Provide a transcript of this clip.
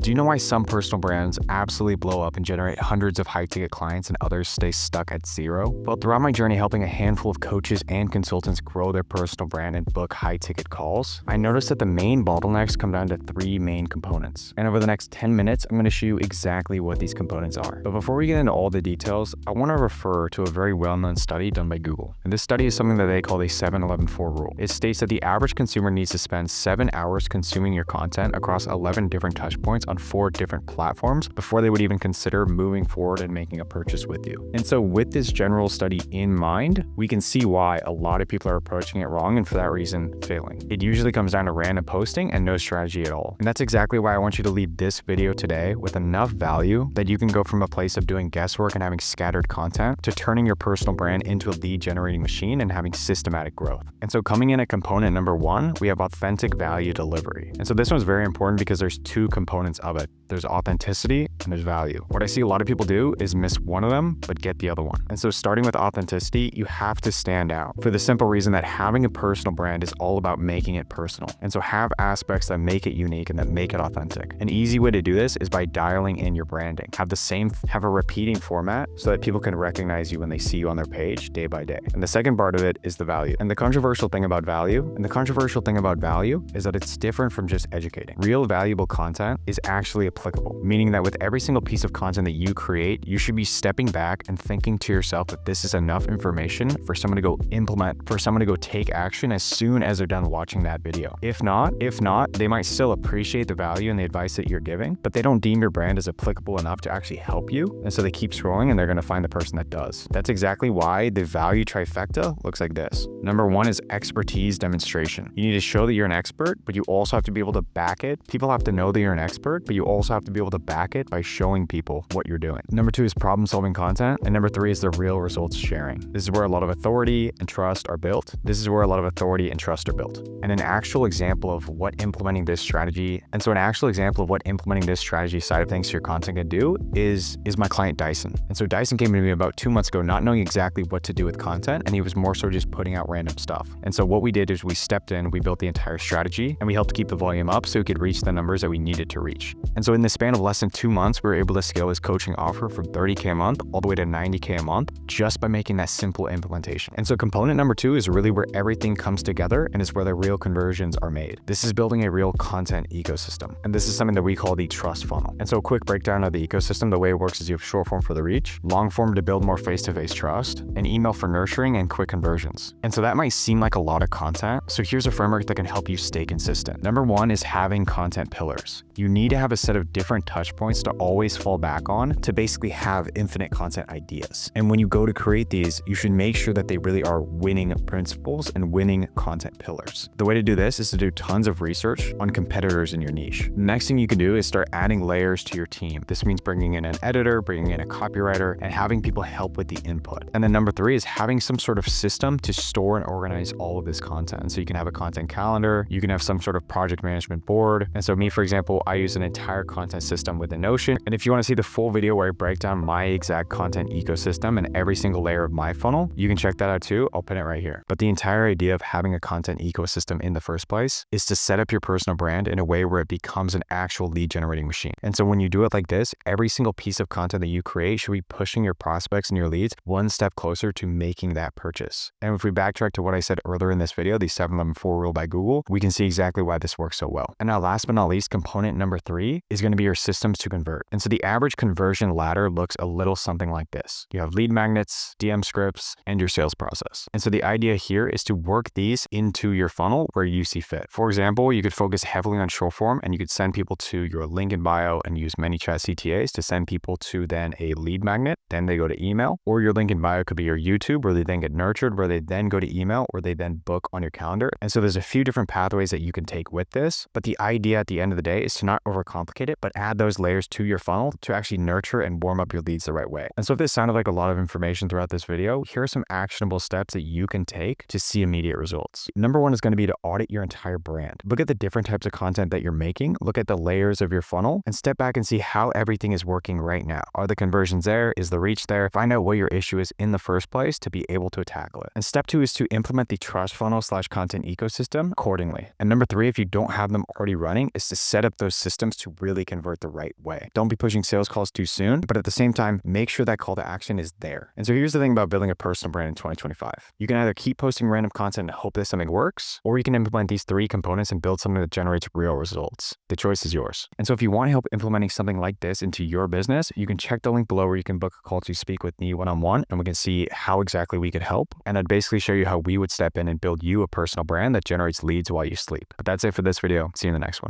Do you know why some personal brands absolutely blow up and generate hundreds of high-ticket clients and others stay stuck at zero? Well, throughout my journey helping a handful of coaches and consultants grow their personal brand and book high-ticket calls, I noticed that the main bottlenecks come down to three main components. And over the next 10 minutes, I'm going to show you exactly what these components are. But before we get into all the details, I want to refer to a very well-known study done by Google. And this study is something that they call the 7-11-4 rule. It states that the average consumer needs to spend 7 hours consuming your content across 11 different touchpoints on 4 different platforms before they would even consider moving forward and making a purchase with you. And so with this general study in mind, we can see why a lot of people are approaching it wrong and for that reason failing. It usually comes down to random posting and no strategy at all. And that's exactly why I want you to leave this video today with enough value that you can go from a place of doing guesswork and having scattered content to turning your personal brand into a lead generating machine and having systematic growth. And so coming in at component number 1, we have authentic value delivery. And so this one's very important because there's 2 components of it. There's authenticity and there's value. What I see a lot of people do is miss one of them, but get the other one. And so starting with authenticity, you have to stand out for the simple reason that having a personal brand is all about making it personal. And so have aspects that make it unique and that make it authentic. An easy way to do this is by dialing in your branding. Have a repeating format so that people can recognize you when they see you on their page day by day. And the second part of it is the value. And the controversial thing about value is that it's different from just educating. Real valuable content is actually applicable, meaning that with every single piece of content that you create, you should be stepping back and thinking to yourself that this is enough information for someone to go implement, for someone to go take action as soon as they're done watching that video. If not, they might still appreciate the value and the advice that you're giving, but they don't deem your brand as applicable enough to actually help you. And so they keep scrolling and they're going to find the person that does. That's exactly why the value trifecta looks like this. Number 1 is expertise demonstration. You need to show that you're an expert, but you also have to be able to back it. People have to know that you're an expert, but you also have to be able to back it by showing people what you're doing. Number 2 is problem solving content. And number 3 is the real results sharing. This is where a lot of authority and trust are built. And an actual example of what implementing this strategy side of things to your content can do is my client Dyson. And so Dyson came to me about 2 months ago, not knowing exactly what to do with content. And he was more so just putting out random stuff. And so what we did is we stepped in, we built the entire strategy, and we helped keep the volume up so he could reach the numbers that we needed to reach. And so in the span of less than 2 months, we were able to scale his coaching offer from $30K a month all the way to $90K a month just by making that simple implementation. And so component number 2 is really where everything comes together and is where the real conversions are made. This is building a real content ecosystem. And this is something that we call the trust funnel. And so a quick breakdown of the ecosystem, the way it works is you have short form for the reach, long form to build more face-to-face trust, and email for nurturing and quick conversions. And so that might seem like a lot of content. So here's a framework that can help you stay consistent. Number 1 is having content pillars. You need to have a set of different touch points to always fall back on to basically have infinite content ideas. And when you go to create these, you should make sure that they really are winning principles and winning content pillars. The way to do this is to do tons of research on competitors in your niche. The next thing you can do is start adding layers to your team. This means bringing in an editor, bringing in a copywriter, and having people help with the input. And then number 3 is having some sort of system to store and organize all of this content. So you can have a content calendar, you can have some sort of project management board. And so me, for example, I use an entire content system within Notion. And if you want to see the full video where I break down my exact content ecosystem and every single layer of my funnel, you can check that out too. I'll pin it right here. But the entire idea of having a content ecosystem in the first place is to set up your personal brand in a way where it becomes an actual lead generating machine. And so when you do it like this, every single piece of content that you create should be pushing your prospects and your leads one step closer to making that purchase. And if we backtrack to what I said earlier in this video, the 7-11-4 rule by Google, we can see exactly why this works so well. And now last but not least, component number 3 is going to be your systems to convert. And so the average conversion ladder looks a little something like this. You have lead magnets, DM scripts, and your sales process. And so the idea here is to work these into your funnel where you see fit. For example, you could focus heavily on short form and you could send people to your link in bio and use ManyChat CTAs to send people to then a lead magnet, then they go to email, or your link in bio could be your YouTube where they then get nurtured, where they then go to email, or they then book on your calendar. And so there's a few different pathways that you can take with this, but the idea at the end of the day is to not overcomplicate it, but add those layers to your funnel to actually nurture and warm up your leads the right way. And so if this sounded like a lot of information throughout this video, here are some actionable steps that you can take to see immediate results. Number 1 is going to be to audit your entire brand. Look at the different types of content that you're making, look at the layers of your funnel, and step back and see how everything is working right now. Are the conversions there? Is the reach there? Find out what your issue is in the first place to be able to tackle it. And step 2 is to implement the trust funnel / content ecosystem accordingly. And number 3, if you don't have them already running, is to set up those systems systems to really convert the right way. Don't be pushing sales calls too soon, but at the same time, make sure that call to action is there. And so here's the thing about building a personal brand in 2025. You can either keep posting random content and hope that something works, or you can implement these 3 components and build something that generates real results. The choice is yours. And so if you want help implementing something like this into your business, you can check the link below where you can book a call to speak with me one-on-one, and we can see how exactly we could help. And I'd basically show you how we would step in and build you a personal brand that generates leads while you sleep. But that's it for this video. See you in the next one.